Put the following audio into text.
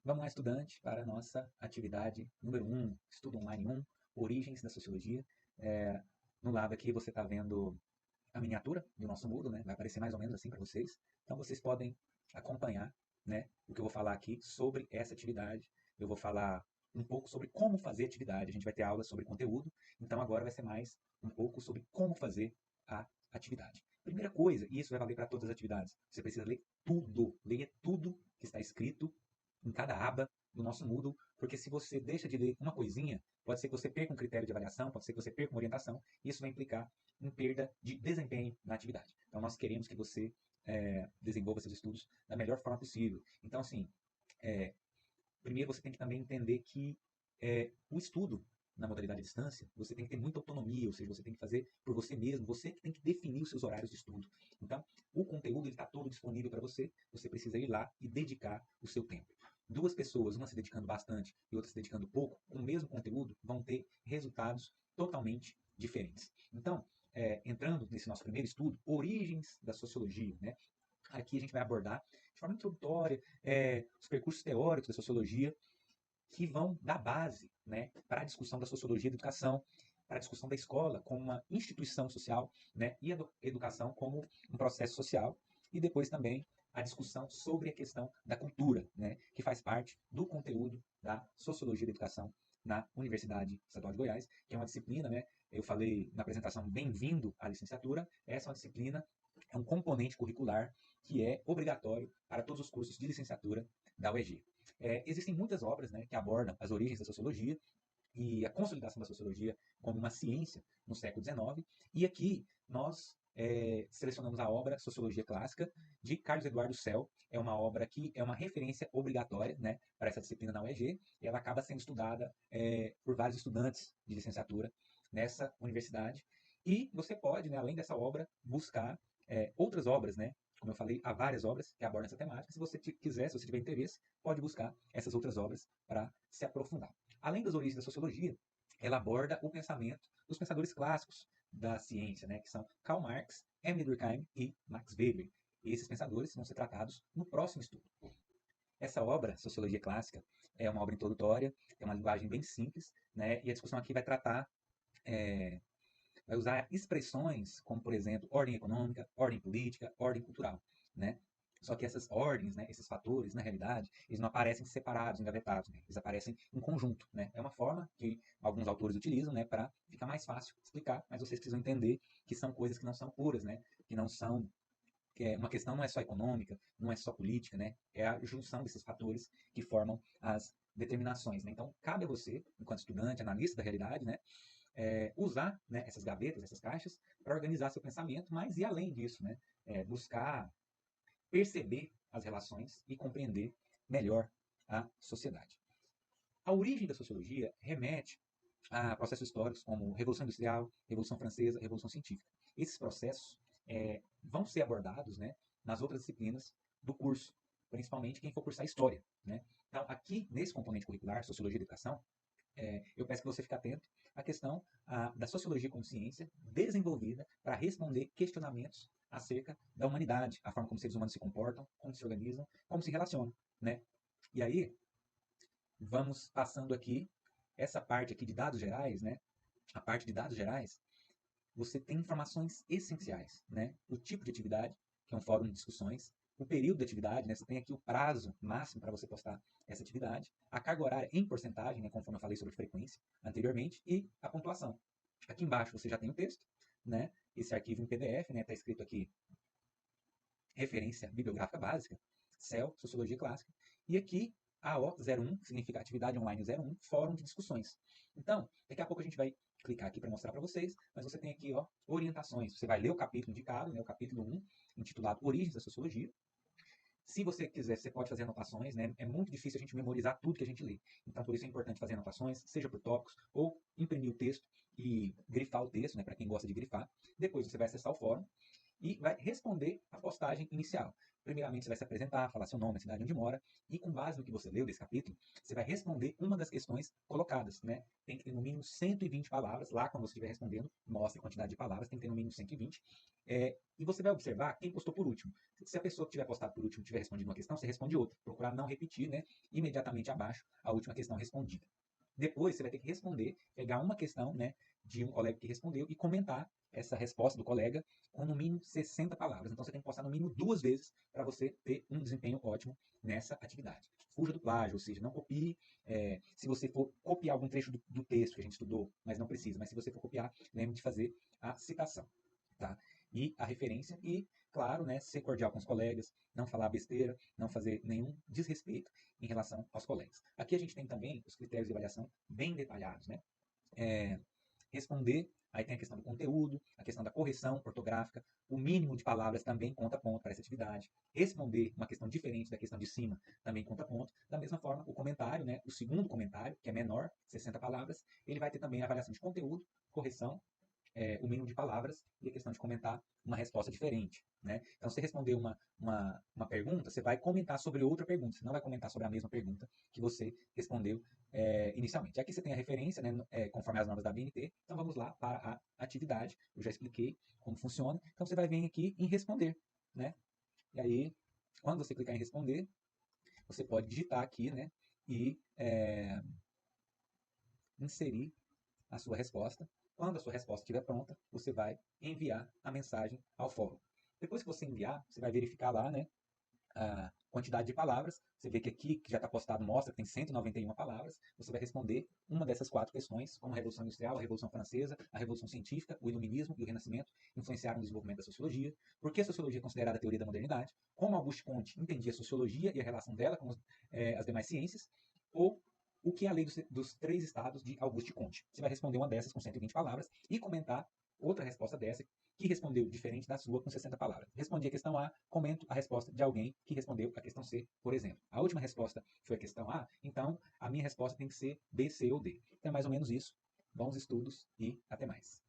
Vamos lá, estudante, para a nossa atividade número 1, estudo online 1, origens da sociologia. No lado aqui você está vendo a miniatura do nosso Moodle, né? Vai aparecer mais ou menos assim para vocês. Então vocês podem acompanhar, né, o que eu vou falar aqui sobre essa atividade. Eu vou falar um pouco sobre como fazer atividade. A gente vai ter aulas sobre conteúdo, então agora vai ser mais um pouco sobre como fazer a atividade. Primeira coisa, e isso vai valer para todas as atividades, você precisa ler tudo. Leia tudo que está escrito em cada aba do nosso Moodle, porque se você deixa de ler uma coisinha, pode ser que você perca um critério de avaliação, pode ser que você perca uma orientação, e isso vai implicar em perda de desempenho na atividade. Então, nós queremos que você desenvolva seus estudos da melhor forma possível. Então, assim, é, primeiro você tem que também entender que o estudo na modalidade à distância, você tem que ter muita autonomia, ou seja, você tem que fazer por você mesmo, você que tem que definir os seus horários de estudo. Então, o conteúdo está todo disponível para você, você precisa ir lá e dedicar o seu tempo. Duas pessoas, uma se dedicando bastante e outra se dedicando pouco, com o mesmo conteúdo, vão ter resultados totalmente diferentes. Então, entrando nesse nosso primeiro estudo, origens da sociologia, né? Aqui a gente vai abordar de forma introdutória os percursos teóricos da sociologia, que vão dar base, né, para a discussão da sociologia da educação, para a discussão da escola como uma instituição social, né, e a educação como um processo social, e depois também a discussão sobre a questão da cultura, né, que faz parte do conteúdo da sociologia da educação na Universidade Estadual de Goiás, que é uma disciplina, né, eu falei na apresentação, bem-vindo à licenciatura, essa é uma disciplina, é um componente curricular que é obrigatório para todos os cursos de licenciatura da UEG. Existem muitas obras, né, que abordam as origens da sociologia e a consolidação da sociologia como uma ciência no século XIX. E aqui nós selecionamos a obra Sociologia Clássica, de Carlos Eduardo Sell. É uma obra que é uma referência obrigatória, né, para essa disciplina na UEG, e ela acaba sendo estudada por vários estudantes de licenciatura nessa universidade. E você pode, né, além dessa obra, buscar outras obras, né? Como eu falei, há várias obras que abordam essa temática. Se você quiser, se você tiver interesse, pode buscar essas outras obras para se aprofundar. Além das origens da sociologia, ela aborda o pensamento dos pensadores clássicos da ciência, né, que são Karl Marx, Emile Durkheim e Max Weber. E esses pensadores vão ser tratados no próximo estudo. Essa obra, Sociologia Clássica, é uma obra introdutória, tem uma linguagem bem simples, né, e a discussão aqui vai tratar, vai usar expressões como, por exemplo, ordem econômica, ordem política, ordem cultural, né? Só que essas ordens, né, esses fatores, na realidade, eles não aparecem separados, engavetados, né? Eles aparecem em conjunto, né? É uma forma que alguns autores utilizam, né, para ficar mais fácil explicar, mas vocês precisam entender que são coisas que não são puras, né? Que não são uma questão não é só econômica, não é só política, né? É a junção desses fatores que formam as determinações, né? Então, cabe a você, enquanto estudante, analista da realidade, né, usar, né, essas gavetas, essas caixas, para organizar seu pensamento, mas e além disso, né, buscar perceber as relações e compreender melhor a sociedade. A origem da sociologia remete a processos históricos como Revolução Industrial, Revolução Francesa, Revolução Científica. Esses processos vão ser abordados, né, nas outras disciplinas do curso, principalmente quem for cursar História, né? Então, aqui, nesse componente curricular, Sociologia e Educação, eu peço que você fique atento à questão da sociologia como ciência desenvolvida para responder questionamentos acerca da humanidade, a forma como seres humanos se comportam, como se organizam, como se relacionam, né? E aí, vamos passando aqui, essa parte aqui de dados gerais, né? A parte de dados gerais, você tem informações essenciais, né? O tipo de atividade, que é um fórum de discussões, o período de atividade, né? Você tem aqui o prazo máximo para você postar essa atividade, a carga horária em porcentagem, né? Conforme eu falei sobre frequência anteriormente, e a pontuação. Aqui embaixo você já tem o texto, né? Esse arquivo em PDF, né? Está escrito aqui referência bibliográfica básica, CEL, Sociologia Clássica, e aqui AO01, que significa Atividade Online 01, Fórum de Discussões. Então, daqui a pouco a gente vai clicar aqui para mostrar para vocês, mas você tem aqui, ó, orientações. Você vai ler o capítulo indicado, né, o capítulo 1, intitulado Origens da Sociologia. Se você quiser, você pode fazer anotações, né? É muito difícil a gente memorizar tudo que a gente lê. Então, por isso é importante fazer anotações, seja por tópicos, ou imprimir o texto e grifar o texto, né, para quem gosta de grifar. Depois você vai acessar o fórum e vai responder a postagem inicial. Primeiramente, você vai se apresentar, falar seu nome, a cidade onde mora, e com base no que você leu desse capítulo, você vai responder uma das questões colocadas, né? Tem que ter no mínimo 120 palavras, lá quando você estiver respondendo, mostra a quantidade de palavras, tem que ter no mínimo 120. E você vai observar quem postou por último. Se a pessoa que tiver postado por último tiver respondido uma questão, você responde outra. Procurar não repetir, né? Imediatamente abaixo a última questão respondida. Depois você vai ter que responder, pegar uma questão, né, de um colega que respondeu e comentar essa resposta do colega com no mínimo 60 palavras. Então você tem que postar no mínimo 2 vezes para você ter um desempenho ótimo nessa atividade. Fuja do plágio, ou seja, não copie. Se você for copiar algum trecho do texto que a gente estudou, mas não precisa, mas se você for copiar, lembre de fazer a citação, tá? E a referência e, claro, né, ser cordial com os colegas, não falar besteira, não fazer nenhum desrespeito em relação aos colegas. Aqui a gente tem também os critérios de avaliação bem detalhados, né? Responder, aí tem a questão do conteúdo, a questão da correção ortográfica, o mínimo de palavras também conta ponto para essa atividade. Responder uma questão diferente da questão de cima também conta ponto. Da mesma forma, o comentário, né, o segundo comentário, que é menor, 60 palavras, ele vai ter também a avaliação de conteúdo, correção, o mínimo de palavras e a questão de comentar uma resposta diferente, né? Então, se você responder uma pergunta, você vai comentar sobre outra pergunta, você não vai comentar sobre a mesma pergunta que você respondeu inicialmente. Aqui você tem a referência, né, conforme as normas da BNT, então vamos lá para a atividade, eu já expliquei como funciona, então você vai vir aqui em responder, né? E aí, quando você clicar em responder, você pode digitar aqui, né, e inserir a sua resposta. Quando a sua resposta estiver pronta, você vai enviar a mensagem ao fórum. Depois que você enviar, você vai verificar lá, né, a quantidade de palavras. Você vê que aqui, que já está postado, mostra que tem 191 palavras. Você vai responder uma dessas 4 questões, como a Revolução Industrial, a Revolução Francesa, a Revolução Científica, o Iluminismo e o Renascimento influenciaram o desenvolvimento da sociologia. Por que a sociologia é considerada a teoria da modernidade? Como Auguste Comte entendia a sociologia e a relação dela com as demais ciências? Ou o que é a lei dos 3 estados de Auguste Comte? Você vai responder uma dessas com 120 palavras e comentar outra resposta dessa que respondeu diferente da sua com 60 palavras. Respondi a questão A, comento a resposta de alguém que respondeu a questão C, por exemplo. A última resposta foi a questão A, então a minha resposta tem que ser B, C ou D. Então é mais ou menos isso. Bons estudos e até mais.